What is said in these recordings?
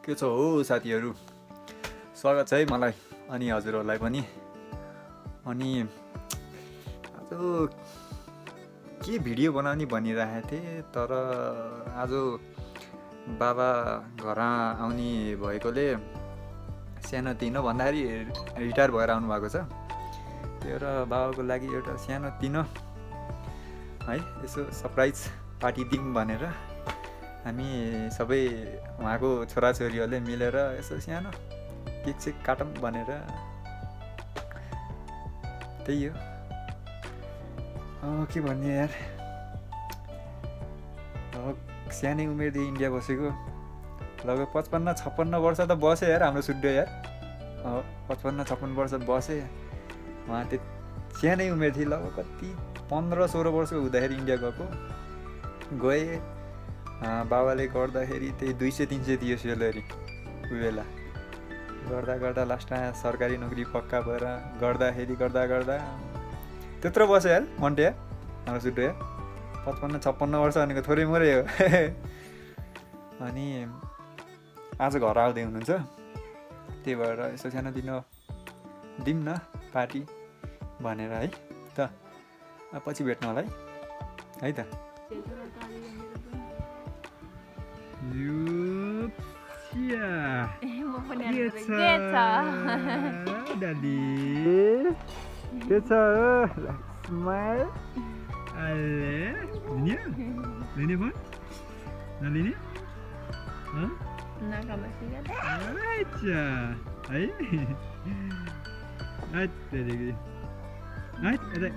के छ हो साथीहरू, स्वागत छ है मलाई अनि हजुरहरूलाई पनि। अनि आज के भिडियो बनाउने भनिरहेको थिएँ, तर आज बाबा घर आउने भएकोले सानो तिनो भन्दाखेरि रिटायर भएर आउनु भएको छ। त्यो र बाबाको लागि एउटा सानो तिनो है यसो सरप्राइज पार्टी दिउँ भनेर हामी सबै उहाँको छोराछोरीहरूले मिलेर यसो सानो केक सेक काटौँ भनेर। त्यही हो, के भन्ने यार, सानै उमेरदेखि इन्डिया बसेको लगभग 55-56 वर्ष त बस्यो यार हाम्रो सुड्यो यार। 55-56 वर्ष बसेँ। उहाँ त्यो सानै उमेर थियो, लगभग कति 15-16 वर्षको हुँदाखेरि इन्डिया गएँ। बाबाले गर्दाखेरि त्यही 200-300 थियो सेलरी उही बेला। गर्दा लास्टमा सरकारी नोकरी पक्का भएर गर्दा त्यत्रो बस्यो यार मन्टे यार हाम्रो सुड्यो यार। 55-56 वर्ष भनेको थोरै मोरै हो। अनि आज घर आउँदै हुनुहुन्छ, त्यही भएर यसो सानोतिनो दिउँ न पार्टी भनेर है त। पछि भेट्नु होला है त। के छ स्माइल लिने फोन नलिने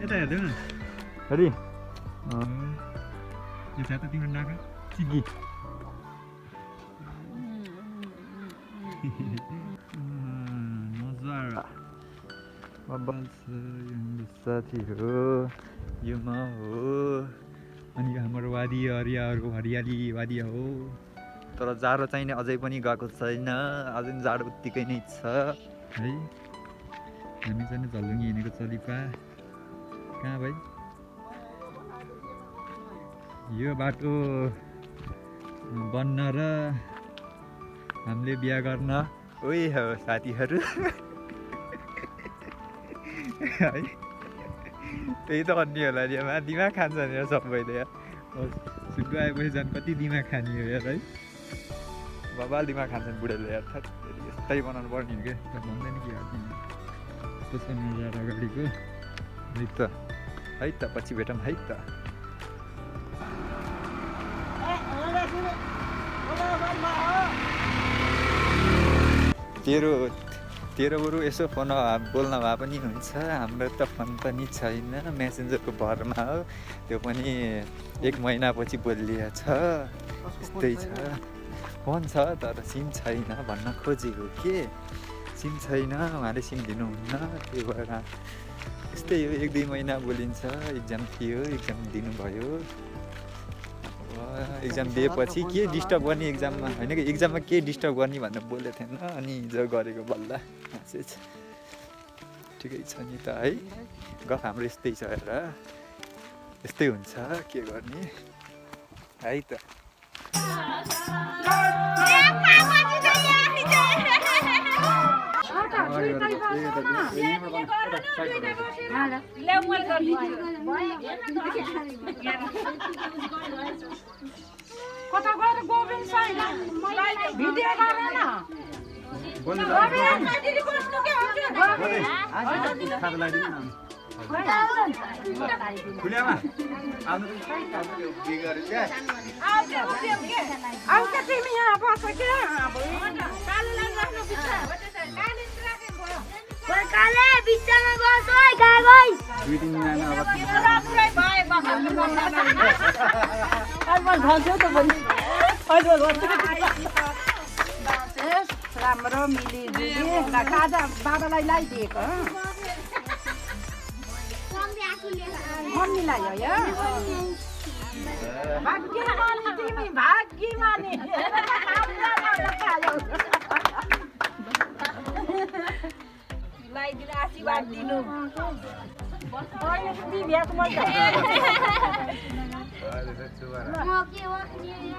यता हेर्दै न हरि यो छ त तिम्रो नाका चिगी। साथी हो यो म हो, अनि हाम्रो वादी हरियाहरूको हरियाली वादी हो। तर जाडो चाहिने अझै पनि गएको छैन, अझै जाडो उत्तिकै नै छ है। हामी चाहिँ झल्लुङ्गी हिँडेको चलिपा कहाँ भाइ? यो बाटो बन्न र हामीले बिहा गर्न ओइ हो साथीहरू है। त्यही त अन्य होला नि, दिमाग खान्छ नि सबैले यार। सुड्डु आएपछि झन् कति दिमाग खाने हो यार है। बाबाले दिमाग खान्छ नि बुढेले यार। यस्तै बनाउनु पर्ने हो क्या, भन्दैन कि त्यस्तो नजाएर अगाडिको है त पछि भेटौँ है त। तेरो बरु यसो फोन बोल्न भए पनि हुन्छ, हाम्रो त फोन पनि छैन, मेसेन्जरको भरमा हो, त्यो पनि 1 महिनापछि बोलिएको छ। यस्तै छ, फोन छ तर सिम छैन भन्न खोजेको के। सिम छैन, उहाँले सिम दिनुहुन्न, त्यही भएर यस्तै हो। 1-2 महिना बोलिन्छ। इक्जाम थियो, इक्जाम दिनुभयो। इक्जाम दिएपछि के डिस्टर्ब गर्ने इक्जाममा, होइन कि इक्जाममा के डिस्टर्ब गर्ने भनेर बोलेको थिएन, अनि हिजो गरेको बल्ल म्यासेज। ठिकै छ नि त है, गफ हाम्रो यस्तै छ हेर, यस्तै हुन्छ, के गर्ने है त। कता गएर गोबिन छैन भिडियो गरेन आउँछ तिमी यहाँ बस के काले बिचमा बस ओइ गाई 2-3 महिना राम्रो मिलिजुली खाजा बाबालाई लगाइदिएको मम्मीलाई हो यो भाग्यमानी तिमी भाग्यमानी लगाइदिनु आशीर्वाद दिनु अहिले पनि भ्याएको मन त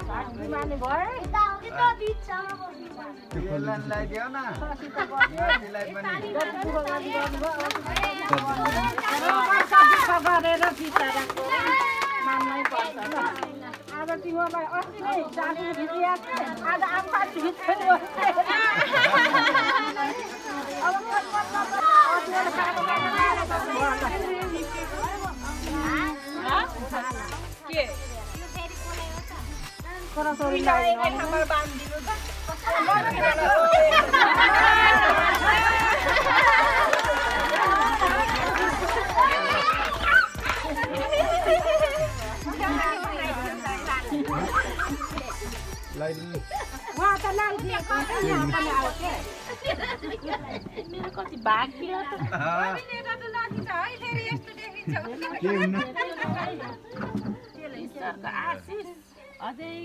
भागी माने भयो गरेर बिचराको मान्नै पर्छ आज तिमीलाई अस्ति नै जानु भिजिएको आज आफा भिज्यो के छोराछोरीलाई हाम्रो बाँधिदिनु त वहाँ त लाइदिएको यहाँ पनि आउँछ मेरो कति भाग्य त आशिष अझै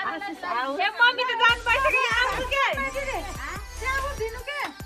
आशिष आऊ मम्मी त जानु भइसक्यो आउँछु के स्याउ दिनु के है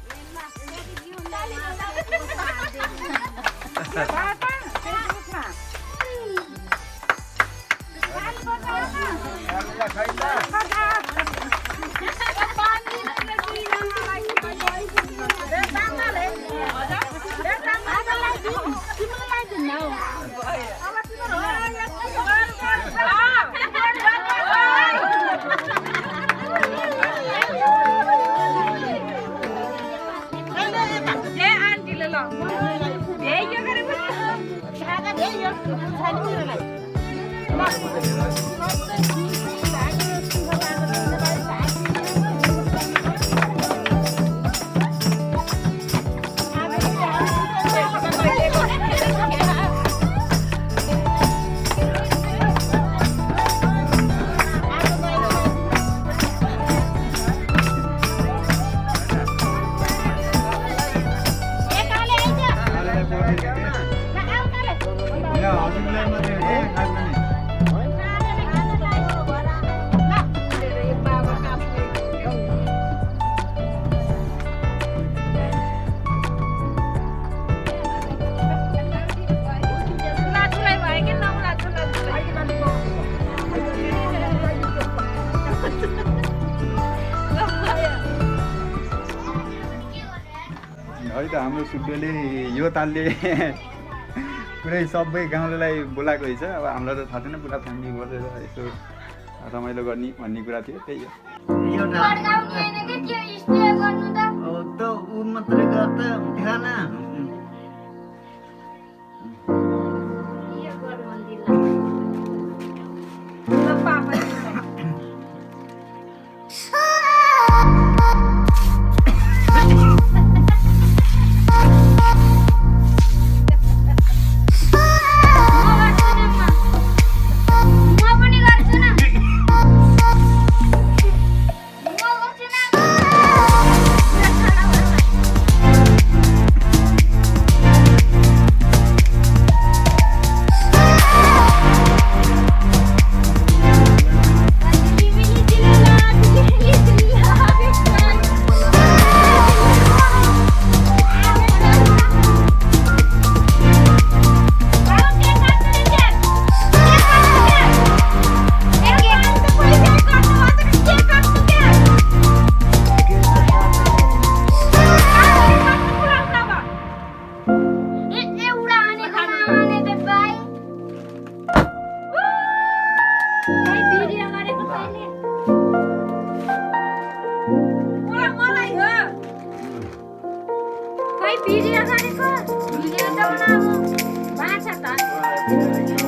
त हाम्रो सुब्बेले यो तालले पुरै सबै गाउँलेलाई बोलाएको रहेछ अब हामीलाई त थाहा थिएन पुरा फ्यामिली बसेर यसो रमाइलो गर्ने भन्ने कुरा थियो त्यही हो ऊ मात्रै गर्दा हुन्थेन भिडियो गरेको भिडियो त बनाऊ भाषा त